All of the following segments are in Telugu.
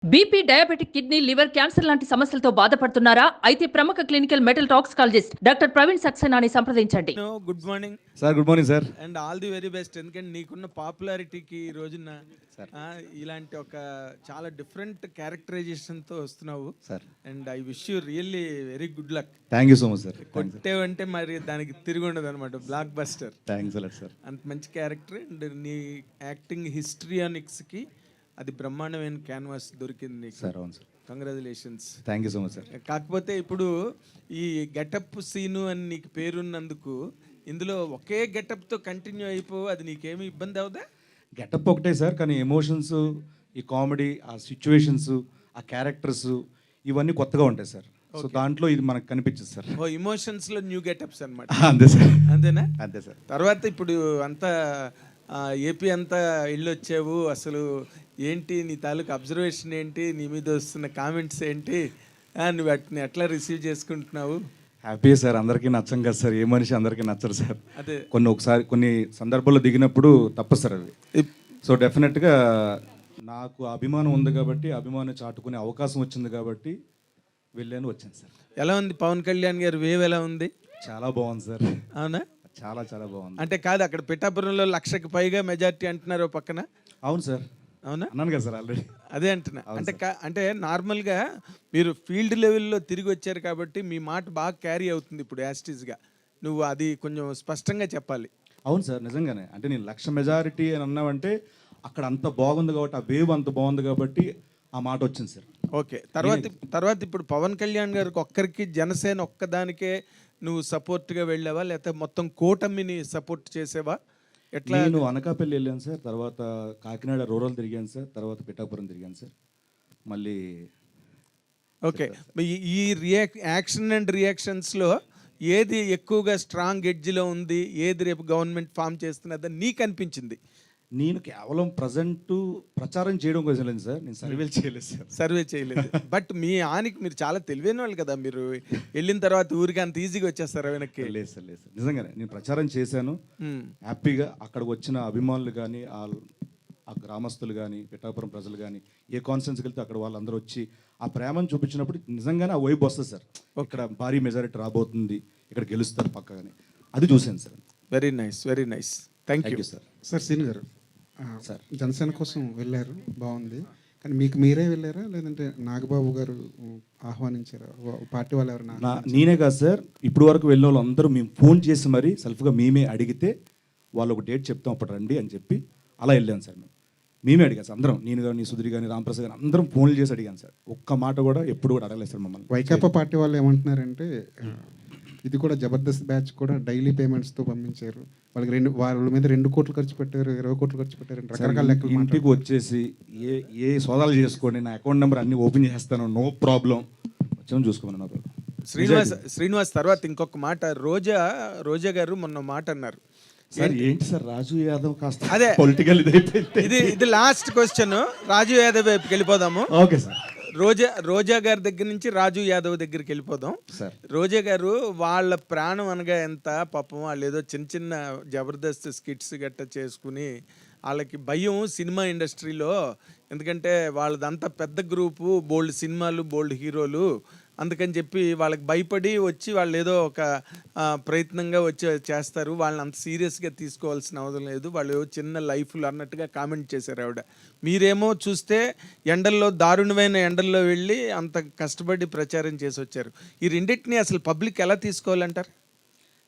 BP, diabetic, kidney, liver, cancer లాంటి సమస్యలతో బాధపడుతున్నారా? అయితే ప్రముఖ clinical metal toxicologist doctor Praveen సక్సేనాని సంప్రదించండి. Good morning sir. Good morning sir. And all the very best. ఎందుకంటే నీకున్న పాపులారిటీకి ఈ రోజున ఇలాంటి ఒక చాలా డిఫరెంట్ క్యారెక్టరైజేషన్తో వస్తున్నావు sir. And I wish you really very good luck. Thank you so much sir. కొట్టేవంటే మరి దానికి తిరిగి ఉండదు అనమాట. Blockbuster. Thanks a lot sir. అంత మంచి క్యారెక్టర్ అండ్ నీ యాక్టింగ్ హిస్టరియానిక్స్కి అది బ్రహ్మాండమైన క్యాన్వాస్ దొరికింది సార్. అవును sir. Congratulations. Thank you so much sir. కాకపోతే ఇప్పుడు ఈ గెటప్ సీను అని నీకు పేరున్నందుకు ఇందులో ఒకే గెటప్తో కంటిన్యూ అయిపో, అది నీకేమి ఇబ్బంది అవుదా? గెటప్ ఒకటే సార్, కానీ ఎమోషన్స్, ఈ కామెడీ, ఆ సిచ్యువేషన్స్, ఆ క్యారెక్టర్స్ ఇవన్నీ కొత్తగా ఉంటాయి సార్. సో దాంట్లో ఇది మనకు కనిపించదు సార్. ఓ ఎమోషన్స్లో న్యూ గెటప్స్ అనమాట. అంతే సార్. అంతేనా? అంతే సార్. తర్వాత ఇప్పుడు అంతా ఏపీ అంతా ఇల్లు వచ్చావు, అసలు ఏంటి నీ తాలూకు అబ్జర్వేషన్ ఏంటి, నీ మీద వస్తున్న కామెంట్స్ ఏంటి, నువ్వు వాటిని ఎట్లా రిసీవ్ చేసుకుంటున్నావు? Happy sir. అందరికీ నచ్చం కదా సార్, ఏ మనిషి అందరికీ నచ్చరు సార్. అదే కొన్ని సందర్భాల్లో దిగినప్పుడు తప్పు సార్ అవి. సో డెఫినెట్గా నాకు అభిమానం ఉంది కాబట్టి, అభిమానం చాటుకునే అవకాశం వచ్చింది కాబట్టి వెళ్ళాను, వచ్చాను సార్. ఎలా ఉంది పవన్ కళ్యాణ్ గారు వేవ్? ఎలా ఉంది? చాలా బాగుంది సార్. అవునా? చాలా చాలా బాగుంది. అంటే కాదు, అక్కడ పిఠాపురంలో 1,00,000కి పైగా మెజారిటీ అంటున్నారు పక్కన. అవును సార్. అవునా? అన్నాను కదా సార్ ఆల్రెడీ. అదే అంటున్నా. అంటే నార్మల్గా మీరు ఫీల్డ్ లెవెల్లో తిరిగి వచ్చారు కాబట్టి మీ మాట బాగా క్యారీ అవుతుంది ఇప్పుడు యాస్టీస్గా. నువ్వు అది కొంచెం స్పష్టంగా చెప్పాలి. అవును సార్, నిజంగానే. అంటే నేను 1,00,000 మెజారిటీ అని అన్నావంటే అక్కడ అంత బాగుంది కాబట్టి, ఆ వేవ్ అంత బాగుంది కాబట్టి ఆ మాట వచ్చింది సార్. ఓకే. తర్వాత ఇప్పుడు పవన్ కళ్యాణ్ గారికి ఒక్కరికి, జనసేన ఒక్కదానికే నువ్వు సపోర్ట్గా వెళ్ళావా, లేకపోతే మొత్తం కూటమిని సపోర్ట్ చేసేవా? ఎట్లా? నేను అనకాపల్లి వెళ్ళాను సార్, తర్వాత కాకినాడ రూరల్ తిరిగాను సార్, తర్వాత పిఠాపురం తిరిగాను సార్. మళ్ళీ ఓకే. ఈ యాక్షన్ అండ్ రియాక్షన్స్లో ఏది ఎక్కువగా స్ట్రాంగ్ ఎడ్జ్లో ఉంది, ఏది రేపు గవర్నమెంట్ ఫామ్ చేస్తున్నదని నీకు అనిపించింది? నేను కేవలం ప్రజెంట్ ప్రచారం చేయడం కోసం లేదు సార్, నేను సర్వేలు చేయలేదు సార్. సర్వే చేయలేదు. బట్ మీ ఆనికి మీరు చాలా తెలివైన వాళ్ళు కదా, మీరు వెళ్ళిన తర్వాత ఊరికి అంత ఈజీగా వచ్చేస్తారు వెనక్కి? లేదు సార్, లేదు సార్. నిజంగానే నేను ప్రచారం చేశాను హ్యాపీగా. అక్కడికి వచ్చిన అభిమానులు కానీ, ఆ గ్రామస్తులు కానీ, పిఠాపురం ప్రజలు కానీ, ఏ కాన్ఫరెన్స్కి వెళ్తే అక్కడ వాళ్ళందరూ వచ్చి ఆ ప్రేమను చూపించినప్పుడు నిజంగానే ఆ వైబ్ వస్తుంది సార్. ఇక్కడ భారీ మెజారిటీ రాబోతుంది, ఇక్కడ గెలుస్తారు పక్కగానే, అది చూశాను sir. Very nice, very nice. Thank you sir. Sir సీన్ గారు, సార్ జనసేన కోసం వెళ్ళారు, బాగుంది. కానీ మీకు మీరే వెళ్ళారా, లేదంటే నాగబాబు గారు ఆహ్వానించారా? పార్టీ వాళ్ళు ఎవరు? నేనే కాదు సార్, ఇప్పుడు వరకు వెళ్ళిన వాళ్ళు అందరూ మేము ఫోన్ చేసి మరీ సెల్ఫ్గా మేమే అడిగితే వాళ్ళు ఒక డేట్ చెప్తాం అప్పుడు రండి అని చెప్పి అలా వెళ్ళాను సార్. మేమే అడిగాను సార్ అందరం, నేను కానీ, సుధీర్ కానీ, రామప్రసాద్ కానీ అందరం ఫోన్లు చేసి అడిగాను సార్. ఒక్క మాట కూడా ఎప్పుడు కూడా అడగలేదు సార్ మమ్మల్ని. వైకాపా పార్టీ వాళ్ళు ఏమంటున్నారంటే ఇది కూడా జబర్దస్త్ బ్యాచ్ కూడా డైలీ పేమెంట్స్తో పంపించారు, వాళ్ళకి వాళ్ళ మీద 2 కోట్లు ఖర్చు పెట్టారు, 20 కోట్లు ఖర్చు పెట్టారు, రకరకాల లెక్కలు. ఇంటికి వచ్చేసి ఏ సోదాలు చేసుకోండి, నా అకౌంట్ నెంబర్ అన్ని ఓపెన్ చేస్తాను, నో ప్రాబ్లం, వచ్చాము చూసుకోమని. నా శ్రీనివాస్ తర్వాత ఇంకొక మాట, రోజా గారు మొన్న మాట అన్నారు సార్. ఏంటి సార్ రాజు యాదవ్ కాస్త అదే పొలిటికల్ ఇది లాస్ట్ క్వశ్చన్, రాజు యాదవ్ వైపుకి వెళ్ళిపోదాము. Okay sir. రోజా గారి దగ్గర నుంచి రాజు యాదవ్ దగ్గరికి వెళ్ళిపోదాం సార్. రోజా గారు వాళ్ళ ప్రాణం అనగా ఎంత పాపం, వాళ్ళు ఏదో చిన్న జబర్దస్త్ స్కిట్స్ గట్ట చేసుకుని వాళ్ళకి భయం సినిమా ఇండస్ట్రీలో, ఎందుకంటే వాళ్ళదంతా పెద్ద గ్రూపు, బోల్డ్ సినిమాలు, బోల్డ్ హీరోలు, అందుకని చెప్పి వాళ్ళకి భయపడి వచ్చి వాళ్ళు ఏదో ఒక ప్రయత్నంగా వచ్చి చేస్తారు, వాళ్ళని అంత సీరియస్గా తీసుకోవాల్సిన అవసరం లేదు, వాళ్ళు చిన్న లైఫ్లు అన్నట్టుగా కామెంట్ చేశారు ఆవిడ. మీరేమో చూస్తే ఎండల్లో, దారుణమైన ఎండల్లో వెళ్ళి అంత కష్టపడి ప్రచారం చేసి వచ్చారు. ఈ రెండింటిని అసలు పబ్లిక్ ఎలా తీసుకోవాలంటారు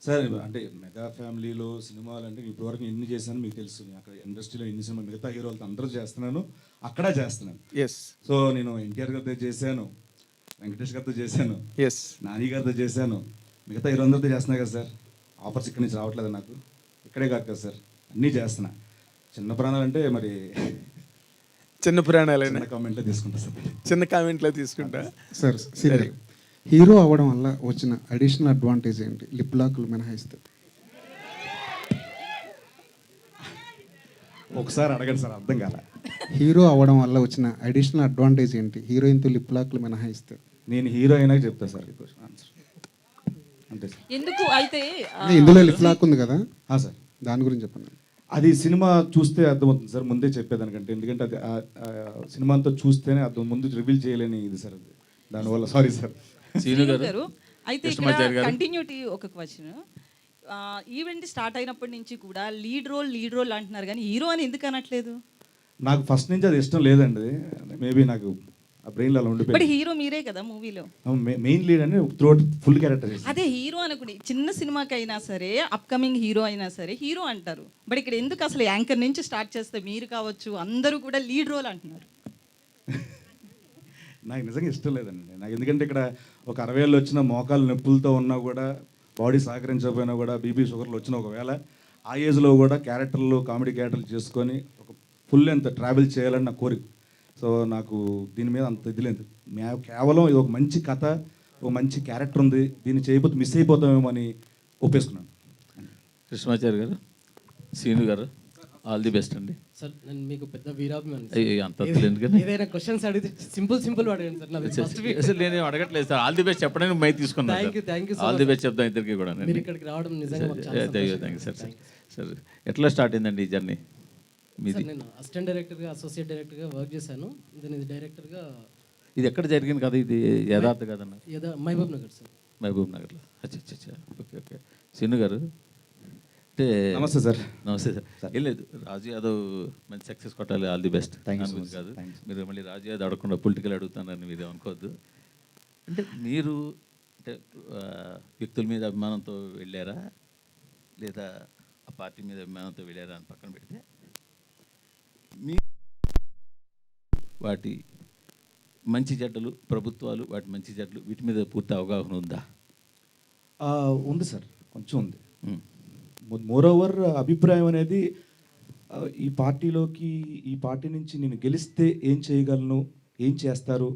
సార్? అంటే మెగా ఫ్యామిలీలో సినిమాలు అంటే ఇప్పటివరకు ఎన్ని చేశాను మీకు తెలుసు. అక్కడ ఇండస్ట్రీలో ఎన్ని సినిమాలు మిగతా హీరోలతో అందరూ చేస్తున్నాను, అక్కడ చేస్తున్నాను. ఎస్. సో నేను ఎన్టీఆర్ గారితో చేశాను, వెంకటేష్ గారితో చేశాను, ఎస్, నాని గారితో చేశాను, మిగతా హీరోలందరితో చేస్తున్నా కదా సార్. ఆఫర్స్ ఇక్కడి నుంచి రావట్లేదు నాకు, ఇక్కడే కాదు కదా సార్, అన్నీ చేస్తున్నా. చిన్న ప్రాణాలు అంటే మరి చిన్న ప్రాణాలైనా కామెంట్లో తీసుకుంటా సార్, చిన్న కామెంట్లో తీసుకుంటా సార్. సరే, హీరో అవ్వడం వల్ల వచ్చిన అడిషనల్ అడ్వాంటేజ్ ఏంటి, లిప్ లాక్లు మినహాయిస్తే? ఒకసారి అడగండి సార్, అర్థం కాల. హీరో అవ్వడం వల్ల వచ్చిన అడిషనల్ అడ్వాంటేజ్ ఏంటి, హీరోయిన్తో లిప్ లాక్లు మినహాయిస్తే? నేను హీరో అయినా చెప్తా సార్ ఈ క్వశ్చన్ ఆన్సర్ అంతే సార్. ఎందుకు అయితే ఇందులో లిప్ లాక్ ఉంది కదా సార్, దాని గురించి చెప్పండి. అది సినిమా చూస్తే అర్థమవుతుంది సార్, ముందే చెప్పేదానికంటే. ఎందుకంటే అది సినిమా అంతా చూస్తేనే అర్థం, ముందు రివీల్ చేయలేని ఇది సార్ అది. దానివల్ల సారీ సార్. శ్రీను గారు అయితే కృష్ణమాచారి ఇక్కడ గారు. కంటిన్యూటీ ఒక క్వశ్చన్. ఈవెంట్ స్టార్ట్ అయినప్పటి నుంచి కూడా లీడ్ రోల్ అంటున్నారు కానీ హీరో అని ఎందుకు అనట్లేదు? నాకు ఫస్ట్ నుంచి అది ఇష్టం లేదండి. మేబీ నాకు ఆ బ్రెయిన్లో అలా బట్ ఉండిపోయింది. హీరో మీరే కదా మూవీలో. మెయిన్ లీడ్ అని త్రూఅవుట్ ఫుల్ క్యారెక్టర్. అదే హీరో అనుకుని చిన్న సినిమాకైనా సరే అప్కమింగ్ హీరో అయినా సరే హీరో అంటారు. బట్ ఇక్కడ ఎందుకు అసలు యాంకర్ నుంచి స్టార్ట్ చేస్తే మీరు కావచ్చు అందరూ కూడా లీడ్ రోల్ అంటున్నారు? నాకు నిజంగా ఇష్టం లేదండి నాకు. ఎందుకంటే ఇక్కడ ఒక 60 ఏళ్ళు వచ్చిన మోకాలు నొప్పులతో ఉన్నా కూడా, బాడీ సహకరించకపోయినా కూడా, బీపీ షుగర్లు వచ్చిన ఒకవేళ ఆ ఏజ్లో కూడా క్యారెక్టర్లు, కామెడీ క్యారెక్టర్లు చేసుకొని ఒక ఫుల్ ఎంత ట్రావెల్ చేయాలని నా కోరిక. సో నాకు దీని మీద అంత ఇది లేదు. కేవలం ఇది ఒక మంచి కథ, ఒక మంచి క్యారెక్టర్ ఉంది, దీన్ని చేయకపోతే మిస్ అయిపోతామేమో అని ఒప్పేసుకున్నాను. కృష్ణమాచారి గారు, శ్రీను గారు, ఆల్ ది బెస్ట్ అండి. సార్ నేను మీకు పెద్ద వీరాభిమాని. అంత ఎందుకని ఏదైనా క్వశ్చన్స్ అడిగితే సింపుల్ అడగండి సార్. నాది ఫస్ట్ వీక్. అసలు నేనేం అడగట్లేదు సార్. ఆల్ ది బెస్ట్ చెప్పడానికి మై తీసుకున్నాను. Thank you so all much. The best చెప్తాం ఇద్దరికి కూడా. మీరు ఇక్కడికి రావడం నిజంగా మాకు చాలా థ్యాంక్ యూ సార్. సార్ ఎట్లా స్టార్ట్ అయిందండి ఈ జర్నీ మీది? సార్ నేను అసిస్టెంట్ డైరెక్టర్గా, అసోసియేట్ డైరెక్టర్గా వర్క్ చేశాను. నేను ఇది డైరెక్టర్గా ఇది ఎక్కడ జరిగింది కదా? ఇది యథార్థ కదన్న? మహబూబ్ నగర్ సార్. మహబూబ్ నగర్లో. అచ్చా ఓకే. శ్రీను గారు అంటే నమస్తే సార్. నమస్తే సార్. ఏం లేదు, రాజు యాదవ్ మంచి సక్సెస్ కొట్టాలి. All the best. Thank you so much. కాదు, Thanks. మీరు మళ్ళీ రాజు యాదవ్ అడగకుండా పొలిటికల్ అడుగుతానని మీరు అనుకోవద్దు. అంటే మీరు అంటే వ్యక్తుల మీద అభిమానంతో వెళ్ళారా, లేదా ఆ పార్టీ మీద అభిమానంతో వెళ్ళారా అని పక్కన పెడితే, మీ వాటి మంచి చెడ్డలు, ప్రభుత్వాలు వాటి మంచి చెడ్డలు, వీటి మీద పూర్తి అవగాహన ఉందా? ఉంది సార్, కొంచెం ఉంది. మోరోవర్ అభిప్రాయం అనేది ఈ పార్టీలోకి, ఈ పార్టీ నుంచి నేను గెలిస్తే ఏం చేయగలను, ఏం చేస్తారు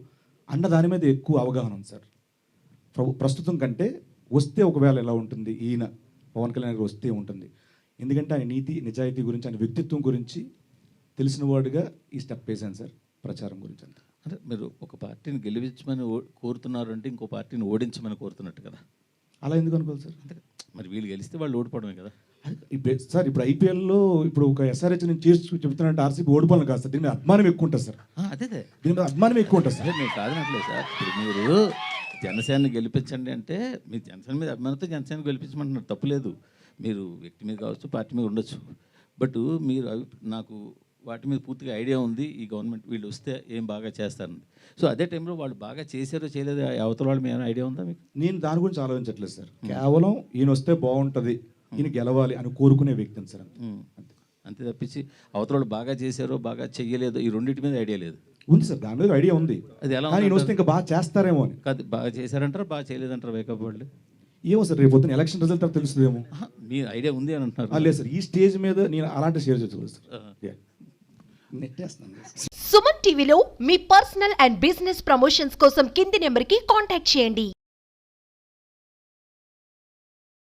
అన్న దాని మీద ఎక్కువ అవగాహన ఉంది సార్. ప్రస్తుతం కంటే వస్తే ఒకవేళ ఎలా ఉంటుంది, ఈయన పవన్ కళ్యాణ్ గారు వస్తే ఉంటుంది. ఎందుకంటే ఆయన నీతి నిజాయితీ గురించి, ఆయన వ్యక్తిత్వం గురించి తెలిసిన వాడుగా ఈ స్టెప్ వేశాను సార్, ప్రచారం గురించి అంతా. అంటే మీరు ఒక పార్టీని గెలిపించమని కోరుతున్నారు అంటే ఇంకో పార్టీని ఓడించమని కోరుతున్నట్టు కదా? అలా ఎందుకు అనుకోవాలి సార్? అంటే మరి వీళ్ళు గెలిస్తే వాళ్ళు ఓడిపోవడమే కదా? సార్ ఇప్పుడు ఐపీఎల్లో ఇప్పుడు ఒక ఎస్ఆర్హెచ్ నేను చేసి చెప్తున్నానంటే ఆర్సీబీ ఓడిపోవాలి కాదు సార్, దీని మీద అభిమానం ఎక్కువ ఉంటుంది సార్. అదే దీని మీద అభిమానం ఎక్కువ ఉంటుంది సార్. అదే మీరు కాదనట్లేదు సార్. ఇప్పుడు మీరు జనసేనని గెలిపించండి అంటే మీరు జనసేన మీద అభిమానంతో జనసేన గెలిపించమంటున్నారు, తప్పులేదు. మీరు వ్యక్తి మీద కావచ్చు, పార్టీ మీద ఉండొచ్చు. బట్ మీరు నాకు వాటి మీద పూర్తిగా ఐడియా ఉంది, ఈ గవర్నమెంట్ వీళ్ళు వస్తే ఏం బాగా చేస్తారని. సో అదే టైంలో వాళ్ళు బాగా చేశారో చేయలేదో అవతల వాళ్ళు ఏమైనా ఐడియా ఉందా మీకు? నేను దాని గురించి ఆలోచించట్లేదు సార్. కేవలం ఈయన వస్తే బాగుంటుంది, ఈయన గెలవాలి అని కోరుకునే వ్యక్తిని సార్. అంతే తప్పించి అవతల వాళ్ళు బాగా చేశారో బాగా చెయ్యలేదో ఈ రెండింటి మీద ఐడియా లేదు. ఉంది సార్, దాని మీద ఐడియా ఉంది. అది ఎలా కానీ ఈయన వస్తే ఇంకా బాగా చేస్తారేమో అని. కాదు, బాగా చేశారంటారా బాగా చేయలేదంటారా వేకప్ వాళ్ళు? ఏమో సార్, రేపు పొద్దున ఎలక్షన్ రిజల్ట్ తర్వాత తెలుస్తుందేమో. మీ ఐడియా ఉంది అని అంటున్నారు. లేదు సార్, ఈ స్టేజ్ మీద నేను అలాంటి షేర్ చేయలేదు సార్. నెట్టేస్తాను. సుమన్ టీవీలో మీ పర్సనల్ అండ్ బిజినెస్ ప్రమోషన్స్ కోసం కింది నెంబర్కి కాంటాక్ట్ చేయండి.